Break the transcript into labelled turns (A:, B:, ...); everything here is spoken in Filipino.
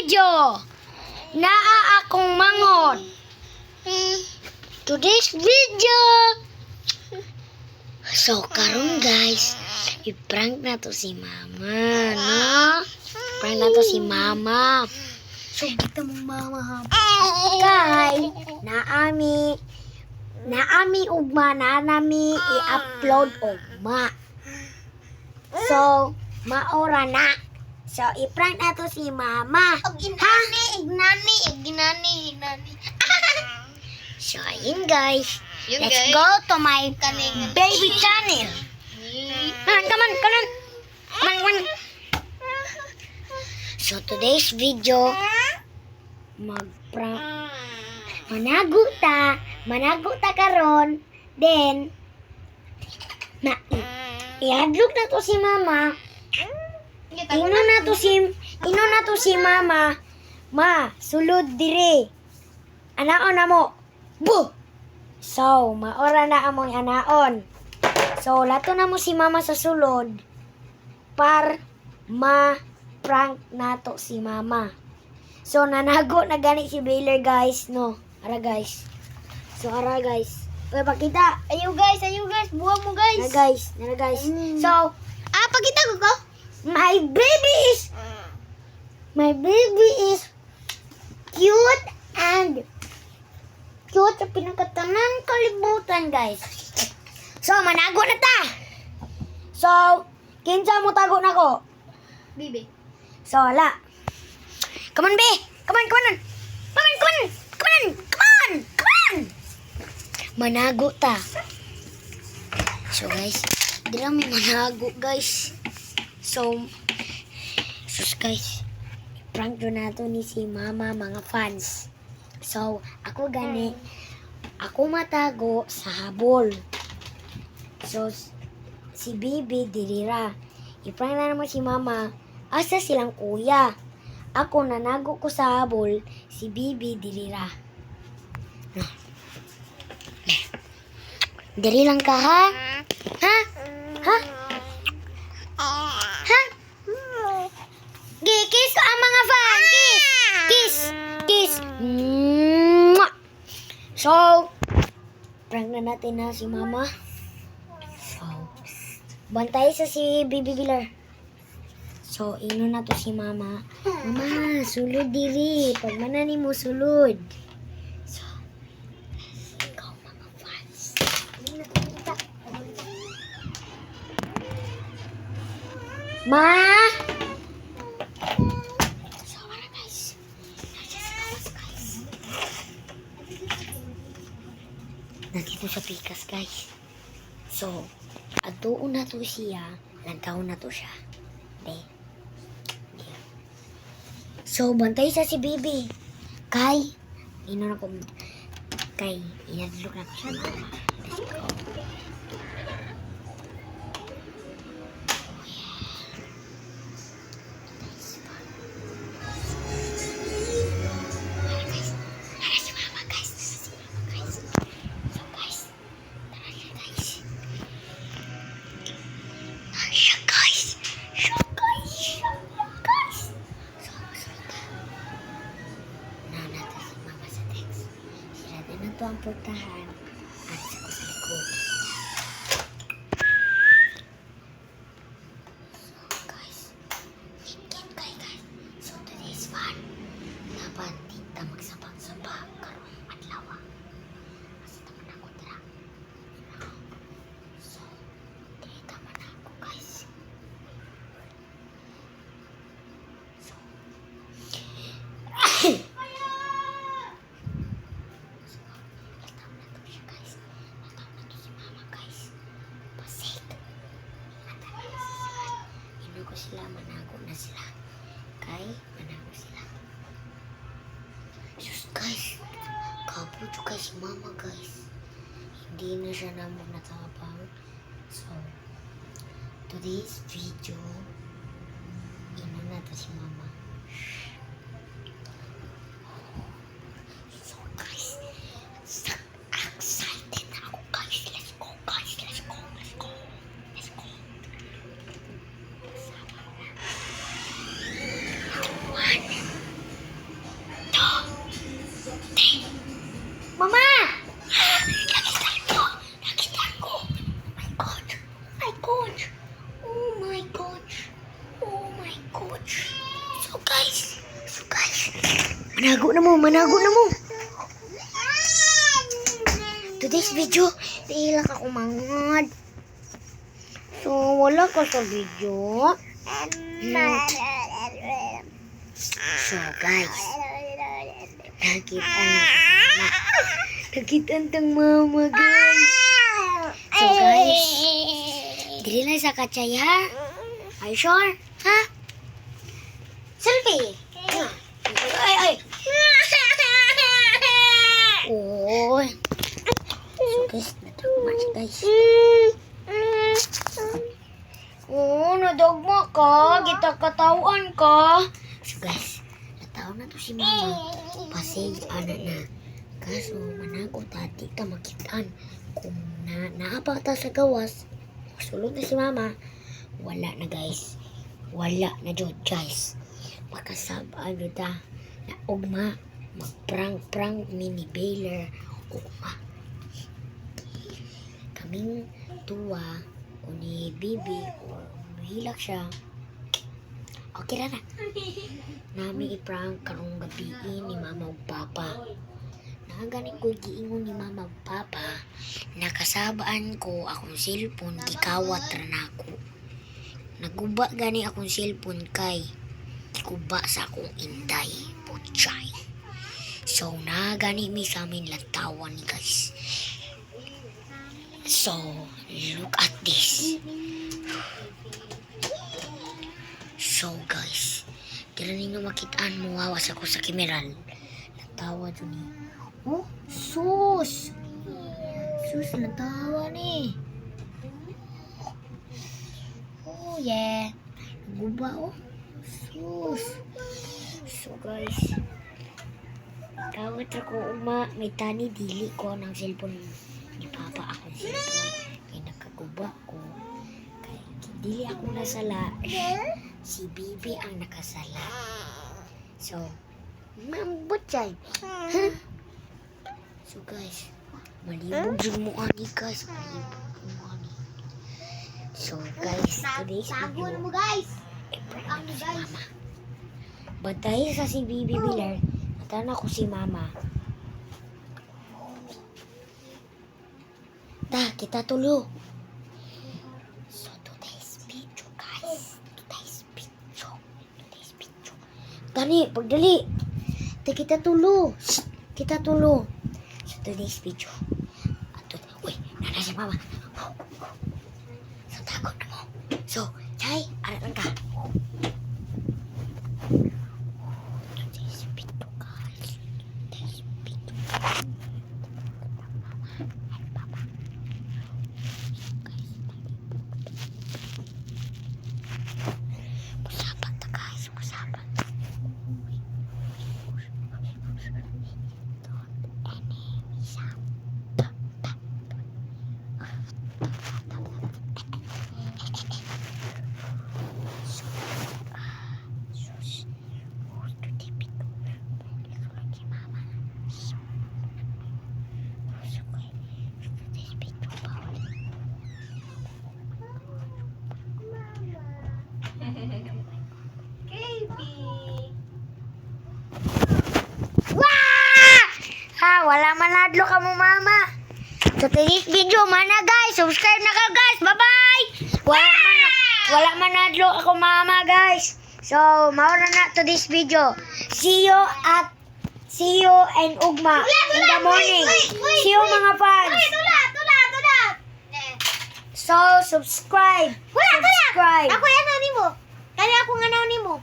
A: video, naa akong mangon. Today's video. So karon guys, i-prank na to si mama, no? Prank na to si mama. So kita mong mama ha. Kay naami ugma na nami i-upload ugma. So maora na. So i-prank na to si mama. Ignani. So ayun guys. Let's go to my baby channel. Come on. So today's video, mag-prank. Manago ta karon. Then, i-adlock na to si mama. Ino na to si mama. Ma, sulod dire. Anaon na mo. Buh! So, maora na among anaon. So, lato na mo si mama sa sulod par ma-prank nato si mama. So, nanago na gani si Baylor guys, no? Ara guys. So, ara guys. Uy, pakita. Ayaw guys. Buwag mo guys. Nara guys. So, pakita ko ko. My baby is cute and cute sa pinagkatanan kalibutan guys. So, manago na ta. So, kinsa mo tago na ko?
B: Bibi.
A: So, wala. Come on, be. Come on. Manago ta. So, guys, di lang may manago, guys. So, guys, prank doon nato ni si mama, mga fans. So, ako gani, ako matago sa habol. So, si Bibi dirira. I-prank na naman si mama, asa silang kuya. Ako nanago ko sa habol, si Bibi dirira. Diri lang ka, ha? Ha? Kiss ko ang mga fan. Kiss. Mwah! So, prank na natin na si mama. So, bantay sa si Bibi Bilar. So, ino na to si mama. Mama, sulod diri. Pag manani mo, sulod. So, let's go mga fans. Ma! So, wala guys. Nandito sa pikas guys. So, atuon na to siya. Lantaw na to siya. So, bantay sa si Bibi. Kay, ino na ko. Kay, inadlock na ko siya. Let's go. Ito ang putahan at sa ko sa likod. So guys, higit kayo guys. So today's fun. Dapat tita magsabak-sabak karong adlaw. Kasi naman ako dira. So, tita man ako guys. So, manago na sila. Manago sila. Just guys, kaputo guys si mama guys. Hindi na siya namang natabang. So, today's video, ino na to si mama. So guys, excited na ako guys. Let's go. So guys, manago na mo. Today's video, dahil ka kumangad. So, wala ka sa video. So guys, nakita ang mama guys. So guys, dili na sa kachay ha? Are you sure? Ha? Selfie! Ay! Oy! So guys, natagma siya guys. Nadagma ka. Kita-katawan ka. So guys, nataw na to si mama. Pasay, na. Kaso, manago tati ka makitaan. Kung naapa ta sa gawas, sulod na si mama, wala na guys. Wala na dyan guys. Makasabaan nyo ta na ugma, mag-prank mini bailer, ugma. Kaming tuwa, o ni Bibi, o hilak siya, okay na. Nami i-prank karong gabiin ni mama ug papa. Nagani ko giingon ni mama ug papa, nakasabaan ko akong cellphone, gikawat ra nako. Naguba gani akong cellphone kay gikuba sa akong inday, putchay. So nagani mi sa amin lantawan ni guys. So look at this. So guys, tira ninyo makitaan mo, wawas ako sa kimeral. Natawa dun eh. Oh, sus! Sus, natawa ni. Oh yeah. Naguba oh. Sus. So guys, tawag ako may tani dili ko ng cellphone ni papa akong cellphone. Kaya nakaguba ko. Kaya dili ako nasala. Si Bibi ang nakasala. So, mambutay. Huh? So guys, malibog yung mukha ni guys. So guys, today's video.
B: mo guys.
A: I-prank na si mama. Bantay sa si Bibi Miller. Natana ko si mama. Kita tulo. So today's video guys. Today's video. Gani, pagdali. Kita tulo. Kita tulo. So today's video. Uy, nana si mama. So takot na mo. So, Chay, arat lang ka. Today's video guys. Today's video. Usapan ta guys, usapan. Wala manadlo ka mo mama. So today's video mana guys. Subscribe na ka guys. Bye-bye. Wala manadlo ako mama guys. So mauna na today's video. See you and ugma in the morning. See you mga fans.
B: Tula.
A: So subscribe.
B: Ako yan, ano ni mo? Kaya ako nga ni mo.